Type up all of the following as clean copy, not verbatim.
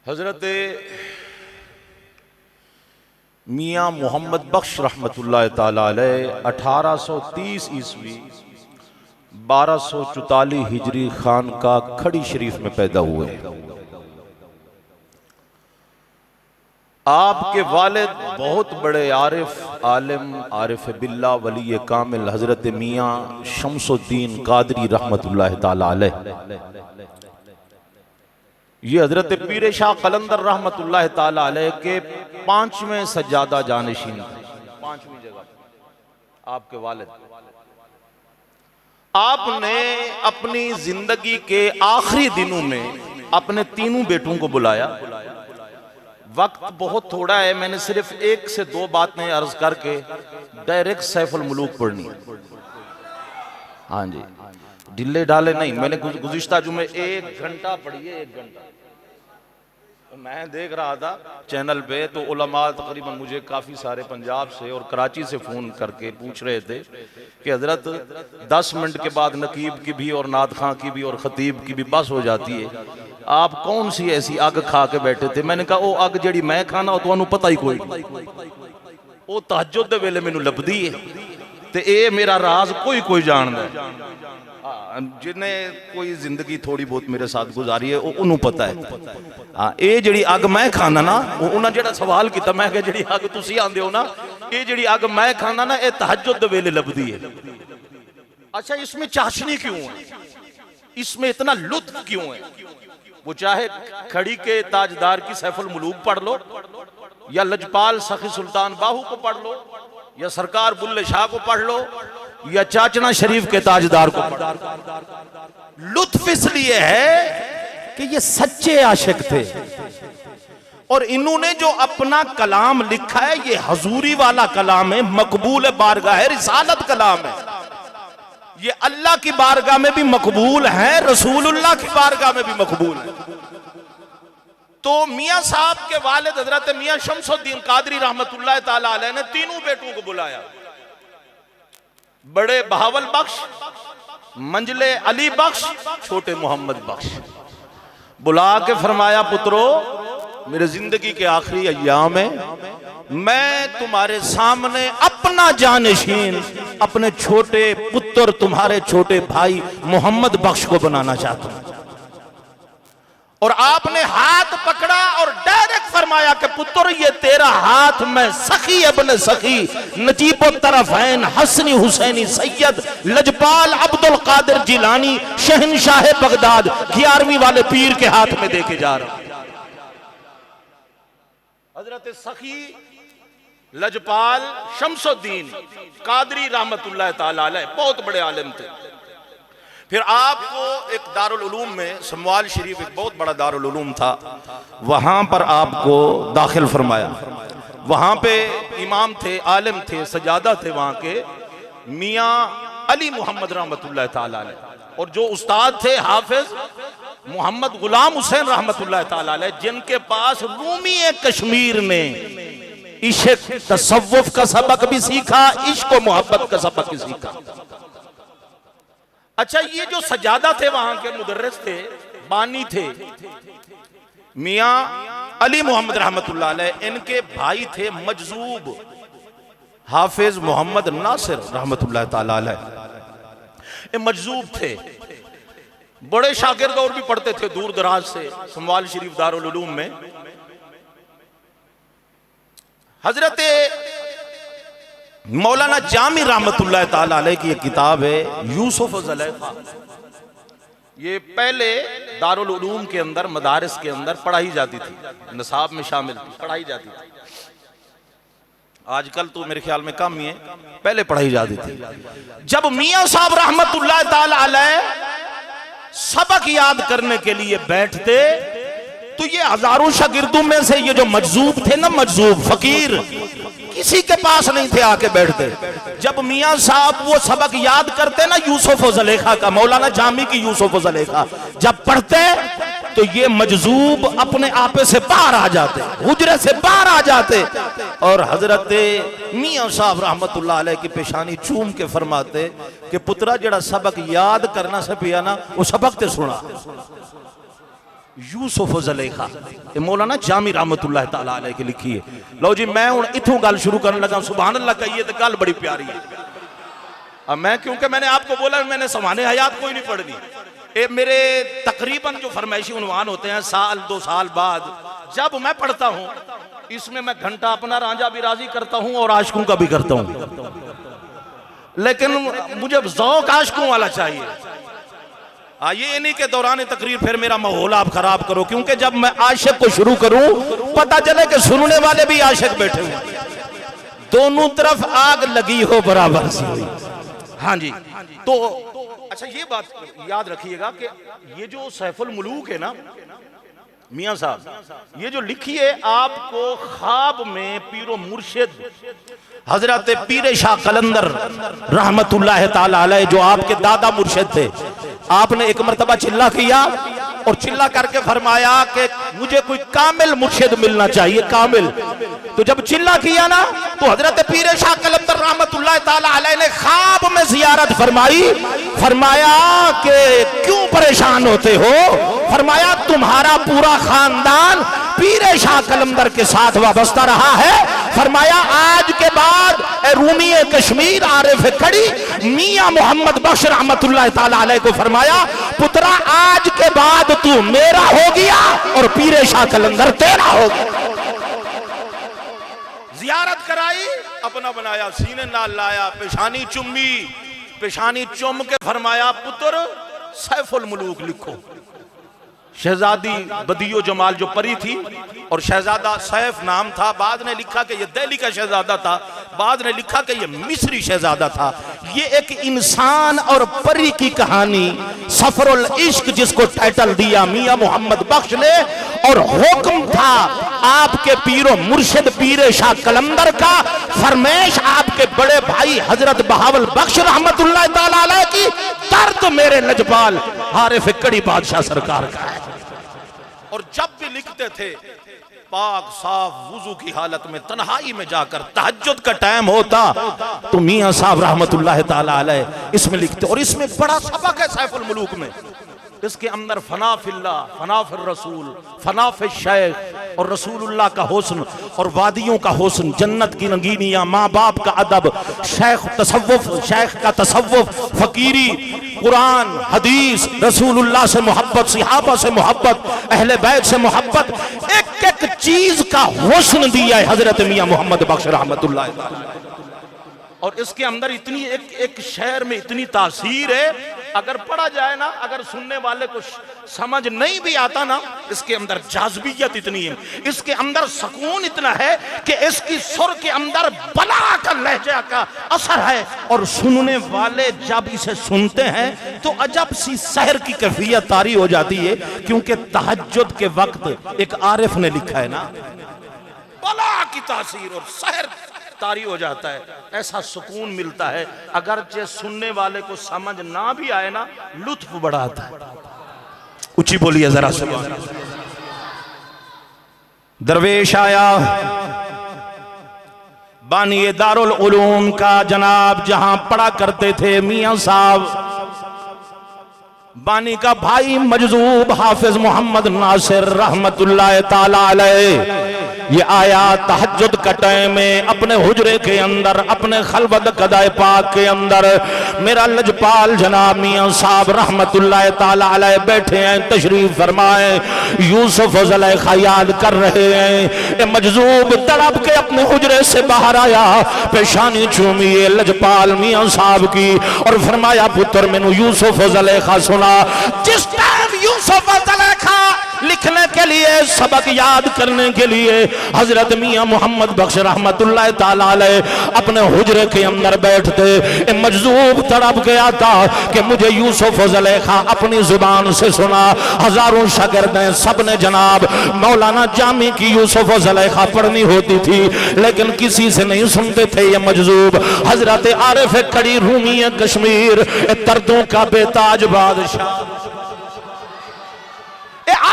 हजरत मियाँ मोहम्मद बख्श रहमतुल्लाह ताला अलैह 1830 ईस्वी 1244 हिजरी खानका खड़ी शरीफ में पैदा हुए। आपके वालिद बहुत बड़े आरिफ आलिम आरिफ बिल्ला वली कामिल हजरत मियाँ शमसुद्दीन कादरी रहमतुल्लाह ताला अलैह, ये हजरत पीर शाह कलंदर रहमतुल्लाह ताला अलैह के 5वें सज्जादा जानशीन थे। 5वीं जगह आपके वालिद। आपने अपनी जिंदगी के आखिरी दिनों में अपने तीनों बेटों को बुलाया। वक्त बहुत थोड़ा है, मैंने सिर्फ 1 से 2 बातें अर्ज करके डायरेक्ट सैफुल मुलूक पढ़नी है। हाँ जी, ढिले ढाले नहीं। मैंने गुज़िश्ता जुमे 1 घंटा पढ़ी है, 1 घंटा। तो मैं देख रहा था चैनल पे, तो उलमा तकरीबन मुझे काफ़ी सारे पंजाब से और कराची से फ़ोन करके पूछ रहे थे कि हज़रत 10 मिनट के बाद नकीब की भी और नात खां की भी और ख़तीब की भी बस हो जाती है, आप कौन सी ऐसी अग खा के बैठे थे? मैंने कहा वो अग जड़ी मैं खाना वो तुहानू पता ही कोई, वो तहज्जुद दे वेले मैनू लभदी है, ते ये मेरा राज कोई जानदा है। जिन्हें कोई जिंदगी थोड़ी बहुत मेरे साथ गुजारी है उन्होंने पता है। हाँ, ये जड़ी अग मैं खाना ना, उन्हें जड़ा सवाल किया, मैं क्या जड़ी अग तुसी आंदे हो ना, ये जड़ी अग मैं खाना ना, ये तहज्जुद दे वेले लभदी है। अच्छा, इसमें चाशनी क्यों है? इसमें इतना लुत्फ क्यों है? वो चाहे खड़ी के ताजदार की सैफुल मुलूक पढ़ लो, या लजपाल सखी सुल्तान बाहू को पढ़ लो, या सरकार बुल्ले शाह को पढ़ लो, या चाचना शरीफ के ताजदार को पढ़ लो। लुत्फ इसलिए है कि ये सच्चे आशिक थे और इन्होंने जो अपना कलाम लिखा है ये हजूरी वाला कलाम है, मकबूल बारगाह है, रिसालत कलाम है। ये अल्लाह की बारगाह में भी मकबूल है, रसूलुल्लाह की बारगाह में भी मकबूल है। तो मियाँ साहब के वालिद हजरत मियाँ शमसुद्दीन कादरी रहमतुल्लाह ताला अलैह ने तीनों बेटों को बुलाया। बड़े बहावल बख्श, मंजले अली बख्श, छोटे मोहम्मद बख्श, बुला के फरमाया, पुत्रो मेरे जिंदगी के आखिरी अय्याम है, मैं तुम्हारे सामने अपना जानशीन अपने छोटे पुत्र तुम्हारे छोटे भाई मोहम्मद बख्श को बनाना चाहता हूं। और आपने हाथ पकड़ा और डायरेक्ट फरमाया कि पुत्र ये तेरा हाथ मैं सखी अब्ने सखी नजीबो तरफ़ैन हसनी हुसैनी सैयद लजपाल अब्दुल कादिर जिलानी शहनशाह बगदाद 11वीं वाले पीर के हाथ में देके जा रहा हूं। हजरत सखी लजपाल शमसुद्दीन कादरी रहमतुल्लाह ताला अलैह बहुत बड़े आलिम थे। फिर आपको एक दारुल उलूम में, समवाल शरीफ एक बहुत बड़ा दारुल उलूम था, वहां पर आपको दाखिल फरमाया। वहां पे इमाम थे, आलिम थे, सजादा थे वहां के मियाँ अली मोहम्मद रहमतुल्लाह ताला अलैह, और जो उस्ताद थे हाफिज मोहम्मद गुलाम हुसैन रहमतुल्लाह ताला अलैह, जिनके पास रूमी कश्मीर ने इश्क तसव्वुफ का सबक भी सीखा, इश्क और मोहब्बत का सबक भी सीखा। अच्छा, ये जो सजादा थे वहां के मुदर्रिस थे, बानी थे, मियाँ अली मोहम्मद रहमतुल्लाह अलैह, इनके भाई थे मजजूब हाफिज मोहम्मद नासिर रहमतुल्लाह ताला अलैह। ये मजजूब थे, बड़े शागिर्द और भी पढ़ते थे दूर दराज से समवाल शरीफ दारुल उलूम में। हजरत मौलाना जामी रहमतुल्लाह ताला अलैह की एक किताब है यूसुफ ज़ुलैखा, ये पहले दारुल उलूम के अंदर मदारिस के अंदर पढ़ाई जाती थी, निसाब में शामिल थी, पढ़ाई जाती थी। आजकल तो मेरे ख्याल में कम ही है, पहले पढ़ाई जाती थी। जब मियाँ साहब रहमतुल्लाह ताला अलैह सबक याद करने के लिए बैठते तो ये हजारों शागिर्दों में से ये जो मजजूब थे ना, मजजूब फकीर, किसी के पास नहीं थे आके बैठते। जब मियाँ साहब वो सबक याद करते ना यूसुफ ज़ुलैखा का, मौलाना जामी की यूसुफ ज़ुलैखा, जब पढ़ते तो ये मजजूब अपने आपे से बाहर आ जाते, हुजरे से बाहर आ जाते, और हजरत मियाँ साहब रहमतुल्लाह अलैह की पेशानी चूम के फरमाते कि पुत्रा जड़ा सबक याद करना से पिया ना, वो सबक ते सुना। यूसुफ ज़ुलेखा, ये मौलाना जामी रहमतुल्लाह ताला अलैह की लिखी है। लो जी मैं हूँ इथों गल शुरू करने लगा, सुभान अल्लाह कहिए तो गल बड़ी प्यारी है। अब मैं क्योंकि मैंने आपको बोला मैंने समाने हयात कोई नहीं पढ़नी, ये मेरे तकरीबन जो फरमाइशी उन्वान होते हैं साल 2 साल बाद जब मैं पढ़ता हूँ, इसमें मैं घंटा अपना रांझा भी राजी करता हूँ और आशिकों का भी करता हूँ, लेकिन मुझे ज़ौक़ आशिकों वाला चाहिए। ये नहीं के दौरान तकरीर फिर मेरा माहौल आप खराब करो, क्योंकि जब मैं आशिक को शुरू करूं पता चले कि सुनने वाले भी आशिक बैठे हुए, दोनों तरफ आग लगी हो बराबर से। हाँ जी, तो अच्छा ये बात याद रखिएगा कि ये जो सैफुल मुलूक है ना मियां साहब, ये जो लिखी है आपको ख्वाब में पीरो मुर्शिद हजरत पीर शाह कलंदर रहमतुल्लाह ताला अलैह जो आपके दादा मुर्शिद थे, आपने एक मर्तबा चिल्ला किया और चिल्ला करके फरमाया कि मुझे कोई कामिल मुर्शिद मिलना चाहिए, कामिल। तो जब चिल्ला किया ना तो हजरत पीर शाह कलंदर रहमतुल्लाह ताला अलैह ने ख्वाब में जियारत फरमाई, फरमाया कि क्यों परेशान होते हो, फरमाया तुम्हारा पूरा खानदान पीर शाह कलंदर के साथ वाबस्ता रहा है, फरमाया आज के बाद रूमी कश्मीर आरिफ खड़ी मियां मोहम्मद बख्श रहमतुल्लाह ताला अलैह को फरमाया पुत्रा आज के बाद तू मेरा हो गया और पीर शाह कलंदर तेरा हो गया। जियारत कराई, अपना बनाया, सीने नाल लाया, पेशानी चुम्मी, पेशानी चुम के फरमाया पुत्र सैफुल मुलूक लिखो। शहजादी बदियो जमाल जो परी थी और शहजादा सैफ नाम था, बाद ने लिखा कि ये दिल्ली का शहजादा था, बाद ने लिखा कि ये मिस्री शहजादा था। ये एक इंसान और परी की कहानी सफरुल इश्क जिसको टाइटल दिया मियां मोहम्मद बख्श ने, और हुक्म था आपके पीरो मुर्शिद पीर शाह कलंदर का, फरमाइश आपके बड़े भाई हजरत बहावल बख्श रहमतुल्लाह ताला अलैह की, दर्द मेरे लजपाल आरिफ कड़ी बादशाह सरकार का है। और जब भी लिखते थे पाक साफ वुजू की हालत में तन्हाई में जाकर तहज्जुद का टाइम होता तो मियां साहब रहमतुल्लाह ताला अलैह इसमें लिखते, और इसमें बड़ा सबक है सैफुल मुलूक में। इसके अंदर फना फिल्लाह, फना फिर रसूल, फना फिर शेख और रसूलुल्लाह का हुस्न और वादियों का हुस्न, जन्नत की रंगीनियां, माँ बाप का अदब, शेख तसव्वुफ, शेख का तसव्वुफ, फकीरी, कुरान, हदीस, रसूलुल्लाह से मोहब्बत, सहाबा से मोहब्बत, अहले बैत से मोहब्बत, एक एक चीज का हुस्न दिया है हजरत मियां मोहम्मद बख्श रहमतुल्लाह ताला। और इसके अंदर इतनी एक शेर में इतनी तासीर है, अगर पढ़ा जाए ना, अगर सुनने वाले को समझ नहीं भी आता ना, इसके अंदर जाज़बियत इतनी है, इसके अंदर सुकून इतना है कि इसकी सुर के अंदर बला का लहजा का असर है, और सुनने वाले जब इसे सुनते हैं तो अजब सी सहर की कैफियत तारी हो जाती है, क्योंकि तहज्जुद के वक्त एक आरिफ ने लिखा है ना, बला की तासीर और सहर तारी हो जाता है, ऐसा सुकून मिलता है। अगरचे सुनने वाले को समझ ना भी आए ना, लुत्फ बड़ा आता है। ऊंची बोलिए जरा सुबह। दरवेश आया बानिए दारुल उलूम का जनाब, जहां पढ़ा करते थे मियां साहब, बानी का भाई मजजूब हाफिज मोहम्मद नासिर रहमतुल्लाह ताला अलैह, ये आया तहज्जुद का टाइम में अपने हुजरे के अंदर, अपने खलवत कदाए पाक के अंदर, मेरा लजपाल जनाब मियां साहब रहमतुल्लाह ताला अलैह बैठे हैं, तशरीफ फरमाए, यूसुफ ज़ुलेखा याद कर रहे हैं। ये मजजूब तड़प के अपने हुजरे से बाहर आया, पेशानी चूमिए लजपाल मियां साहब की और फरमाया पुत्र मैनू यूसुफ ज़ुलेखा सुना। जिस टाइम यूसुफ ज़ुलेखा लिखने के लिए, सबक याद करने के लिए हजरत मियां मोहम्मद बख्श रहमतुल्लाह ताला अलैह अपने हुजरे के अंदर बैठते, मजजूब तड़प गया था कि मुझे यूसुफ ज़ुलेखा अपनी जुबान से सुना। हजारों शागिर्दें सब ने जनाब मौलाना जामी की यूसुफ ज़ुलेखा पढ़नी होती थी, लेकिन किसी से नहीं सुनते थे। ये मजजूब हजरत आरिफ खड़ी रूमी कश्मीर, दर्दों का बेताज बादशाह,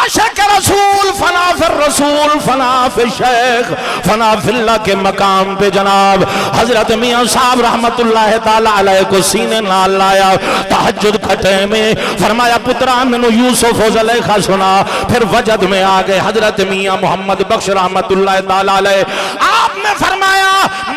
आशिक रसूल फना फिर रसूल फना फिर शेख फना फिल्लाह के मकाम पे जनाब हजरत मियां साहब रहमतुल्लाह ताला अलैह को सीने नाल लाया तहज्जुद खटे में फरमाया पुत्रा मैनू यूसुफ और ज़ुलेखा सुना। फिर वजद में आ गए हजरत मियां मोहम्मद बख्श रहमतुल्लाह ताला अलैह। आपने फरमाया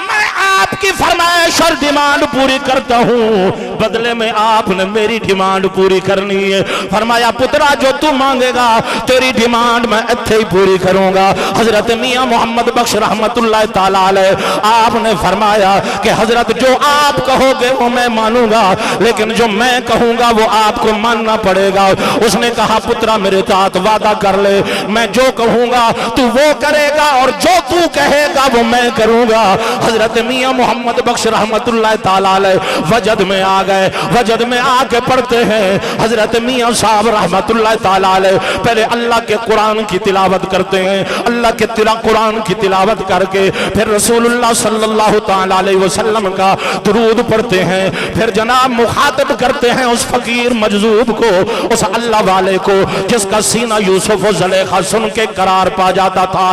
मैं आपकी फरमाइश और डिमांड पूरी करता हूँ, बदले में आपने मेरी डिमांड पूरी करनी है। फरमाया पुत्रा जो तू मांगेगा तेरी डिमांड मैं इत्थे ही पूरी करूंगा। हजरत मियां मोहम्मद बख्श रहमतुल्लाह ताला अलैह आपने फरमाया कि हजरत जो आप कहोगे वो मैं मानूंगा, लेकिन जो मैं कहूंगा वो आपको मानना पड़ेगा। उसने कहा पुत्रा मेरे साथ वादा कर ले, मैं जो कहूंगा तू वो करेगा और जो तू कहेगा वो मैं करूंगा। हजरत मियां मोहम्मद बख्श रहमतुल्लाह ताला अलैह वजद में आ गए। वजद में आके पढ़ते हैं हजरत मियां साहब रहमतुल्लाह ताला अलैह पहले अल्लाह के कुरान की तिलावत करते हैं। अल्लाह के कुरान की तिलावत करके फिर रसूलुल्लाह सल्लल्लाहु ताला अलैहि वसल्लम का दुरूद पढ़ते हैं। फिर जनाब मुखातब करते हैं उस फकीर मजजूब को, उस अल्लाह वाले को जिसका सीना यूसुफ और ज़ुलेखा सुन के करार पा जाता था।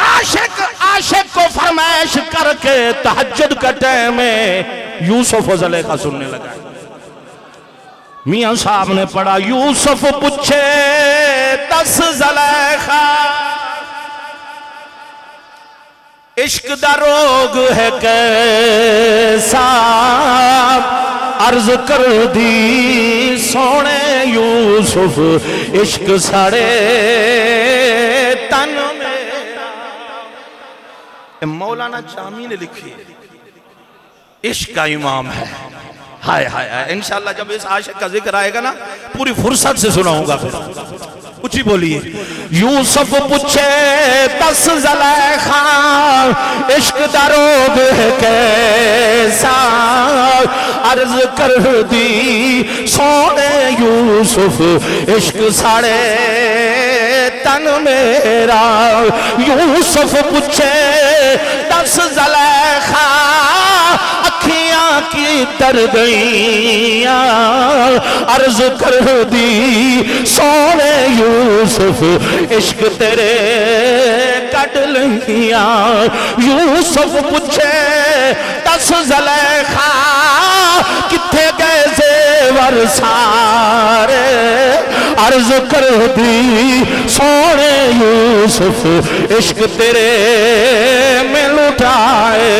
आशिक आशिक को फरमाइश करके तहज्जुद के टाइम में यूसुफ और ज़ुलेखा सुनने लगा। मियां साहब ने पढ़ा यूसुफ पूछे 10 ज़ुलेखा इश्क दा रोग है कैसा, अर्ज कर दी सोने यूसुफ इश्क साड़े तन में। मौलाना जामी ने लिखी इश्क का इमाम है। हाय हाय हाय, इंशाल्लाह जब इस आशिक का जिक्र आएगा ना पूरी फुर्सत से सुनाऊंगा। फिर ऊंची बोलिए। यूसुफ पूछे 10 ज़ुलेखा इश्क दा रोग है कैसा, अर्ज कर दी सोने यूसुफ इश्क साड़े तन मेरा। यूसुफ पूछे 10 ज़ुलेखा अखियां की तर गईया, अर्ज कर दी सोने यूसुफ इश्क तेरे कट लिया। यूसुफ पूछे 10 ज़ुलेखा किथे गए ज़ेवर सारे, अर्ज कर दी सोने यूसुफ इश्क तेरे में लुटाए।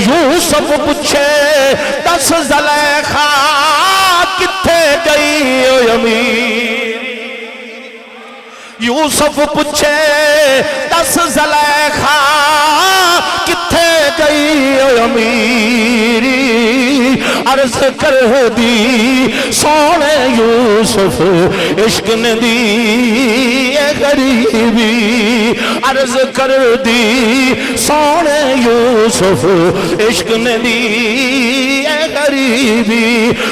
यूसुफ पूछे 10 ज़ुलेखा किथे गई ओ अमीर। यूसुफ पूछे 10 ज़ुलेखा किथे गई ओ अमीरी, अर्ज कर दी सोने यूसुफ इश्क ने दी गरीबी, अर्ज कर दी सोने यूसुफ इश्क ने दी गरीबी।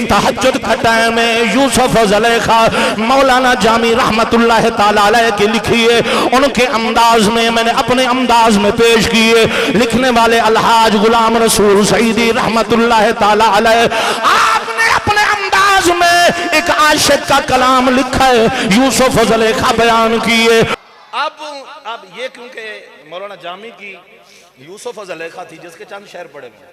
तहज्जुद खटाए में यूसुफ और ज़ुलेखा मौलाना जामी रहमतुल्लाह ताला अलैह की लिखी है, उनके अंदाज में मैंने अपने अंदाज में पेश किए। लिखने वाले अलहाज गुलाम रसूल सईदी रहमतुल्लाह ताला अलैह आपने अपने अंदाज में एक आशिक का कलाम लिखा है, यूसुफ और ज़ुलेखा बयान किए। अब ये क्योंकि मौलाना जामी की यूसुफ और ज़ुलेखा थी जिसके चंद शेर पढ़े हुए